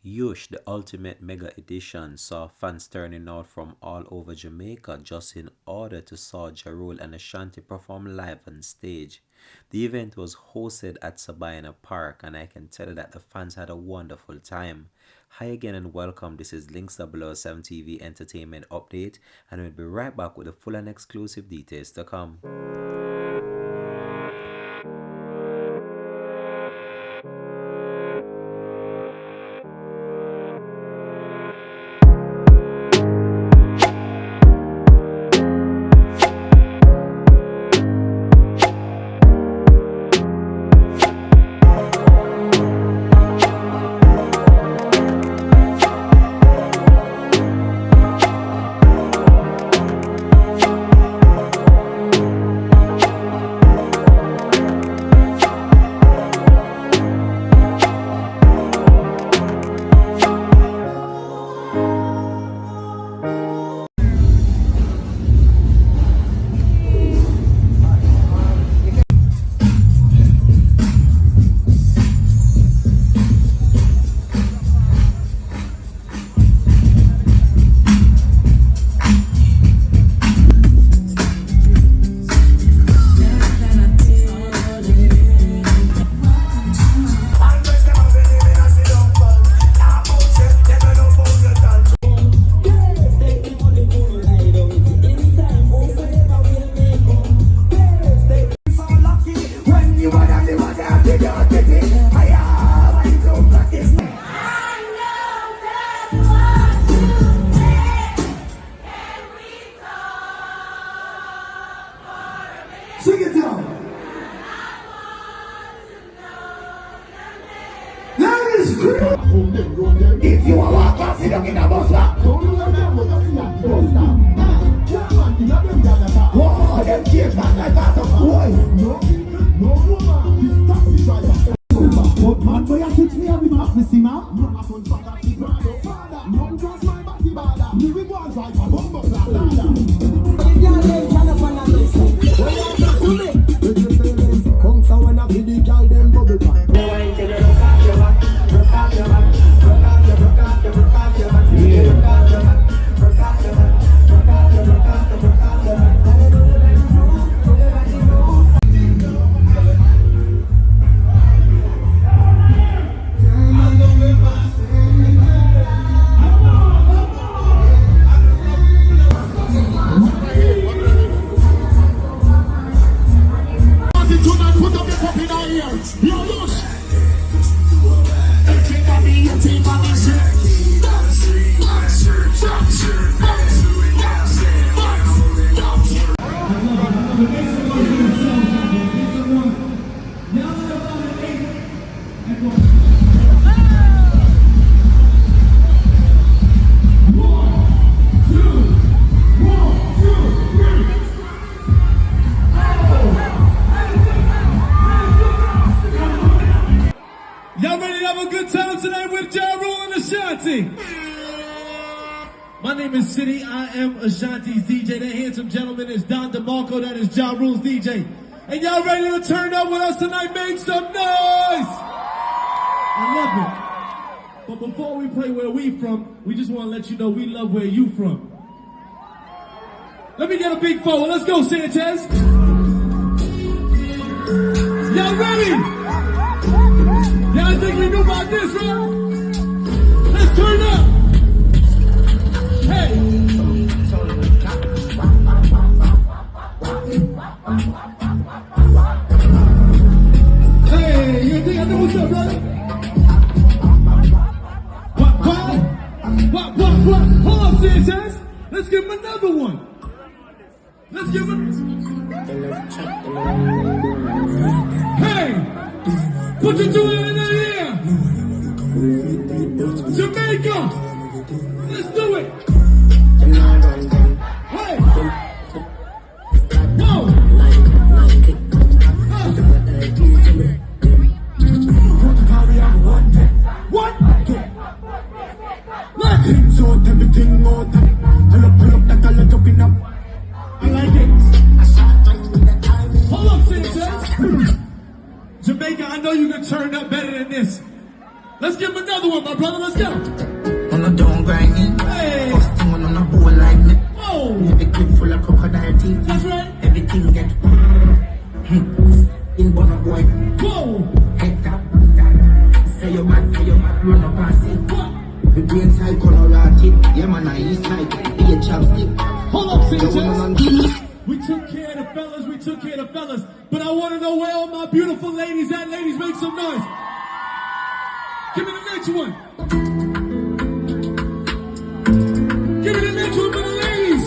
Yush, the ultimate mega edition, saw fans turning out from all over Jamaica just in order to saw Ja Rule and Ashanti perform live on stage. The event was hosted at Sabina Park, and I can tell you that the fans had a wonderful time. Hi again and welcome. This is Links 007 TV Entertainment Update, and we'll be right back with the full and exclusive details to come. Sing it down. Ladies, if you are walking, sit down in a bus stop. Whoa, them kids man like that. No, but man, boy, I teach me how we must miss him out. Y'all ready to have a good time tonight with Ja Rule and Ashanti? My name is City. I am Ashanti's DJ. That handsome gentleman is Don DeMarco. That is Ja Rule's DJ. And y'all ready to turn up with us tonight? Make some noise! I love it. But before we play where we from, we just want to let you know we love where you from. Let me get a big forward. Let's go, Sanchez. Y'all ready? Y'all think we knew about this, right? Let's turn up. Hey. Hey, you think I know what's up, brother? What? Hold up, Sanchez. Let's give him another one. Let's give him. Hey. Put your two in the air! Jamaica! Let's do it! Hey! Whoa! What? Let's! I like it. Hold up, Sanchez. Jamaica, I know you can turn up better than this. Let's give him another one, my brother. Let's go. On a down grinding. Hey. First thing on a bowl like me. Whoa. Every clip full of crocodile teeth. That's right. Everything get in Bonner boy. Whoa. Head tap. Say you mad, run up and see. The brain side color rotted. Yeah man, I east side. Be a chopstick. Hold up, CJ. We took care of the fellas, but I want to know where all my beautiful ladies at. Ladies, make some noise. Give me the next one. Give me the next one for the ladies.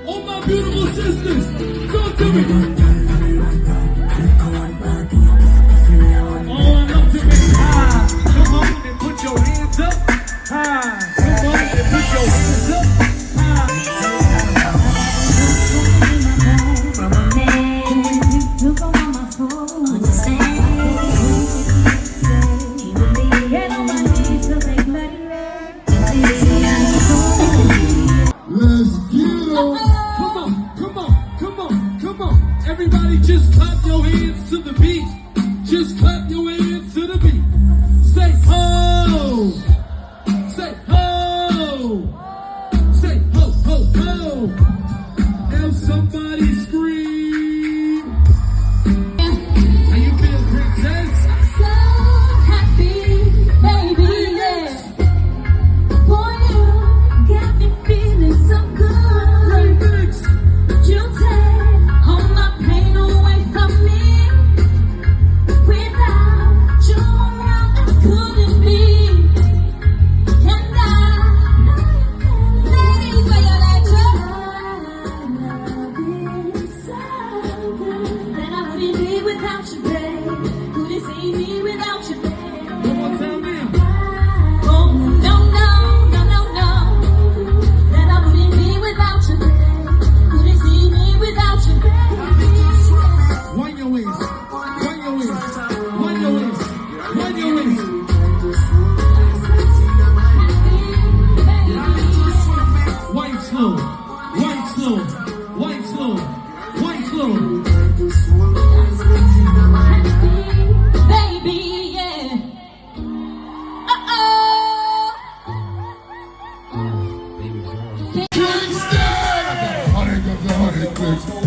All my beautiful sisters, talk to me. All up to me. Come on and put your hands up. Come on and put your hands up. Everybody just clap your hands to the beat. Just clap your hands to the beat. Say ho. Say ho. Say ho, ho, ho. Now somebody scream. How you feel, princess? So happy, baby, yeah. Boy, you got me feeling so good. Remix. You take all my pain away from me. Without you around, I couldn't be. And I ladies, where you like to? Love is so good that I wouldn't be without you, babe. Couldn't see me without you, babe. One more time now. Oh, no, no, no, no, no. That I wouldn't be without you, babe. Couldn't see me without you, babe. Wind your waist. Wind your waist. Wind your waist. Wind your waist. Wind slow. Wind slow. Wind slow. Wind slow. Baby, yeah. Uh-oh.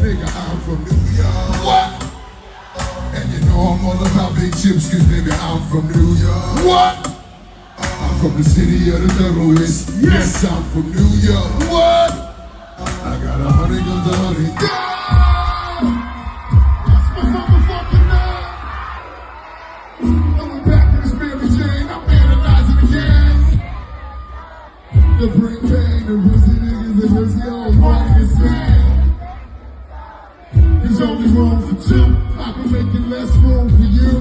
Nigga, I'm from New York. What? And you know I'm all about big chips, cause baby, I'm from New York. What? I'm from the city of the terrorists. Yes, I'm from New York. What? I got 100 guns, 100. Yeah! That's my motherfucking name. I'm back in the spirit chain. I'm analyzing again. The brain pain, the pussy niggas, the pussy hoes, wanting to sing. There's only room for two. I can make it less room for you.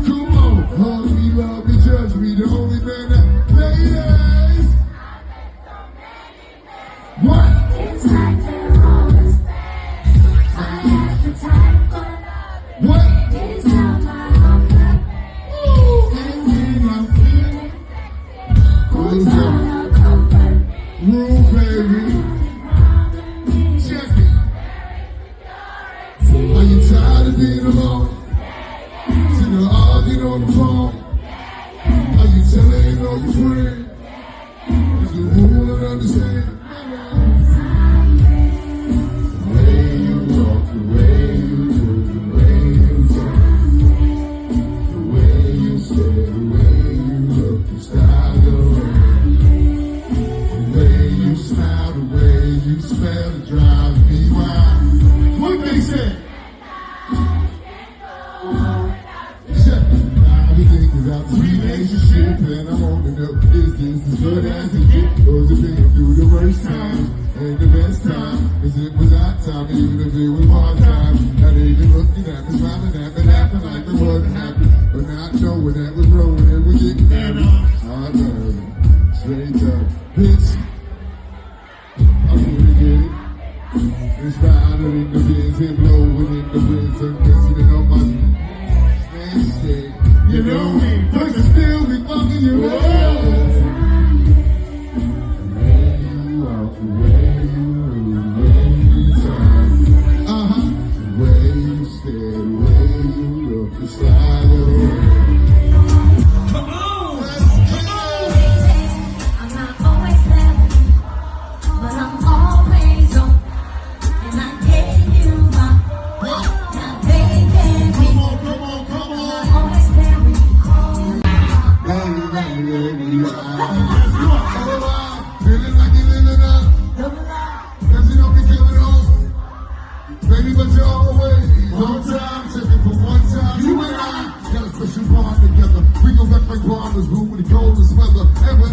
Come on, hug me, love me, judge me. The only man that ladies. What? It's like they're always I have the time for love. What? It's not my hunger. And when I'm feeling Who's gonna comfort room, baby. Check it. Are you tired of being alone? Sitting arguing on the phone. Are you telling all your friends? Is the rule and understand? The way you walk, the way you move, the way you talk, the way you stare, the way you look, the style, the way you smile, the way you smell, it drives me wild. What they say? Everything is out the relationship, and I want to know, is this as good as it gets? Or is it been through the worst times and the best time? Cause it was our time, even if it was hard times. Now they been looking at me, smiling at me, laughing like it wasn't happy, but not knowing that was growing and we getting married. I love it, straight up, bitch. I'm gonna get it. It's louder in the winds and blowing in the winds and dancing on my shit. You know me, but you still be fucking you up. The way you walk, the way you move, the way you talk. The way you stare, the way you look, the style of like farmers root with the coldest weather ever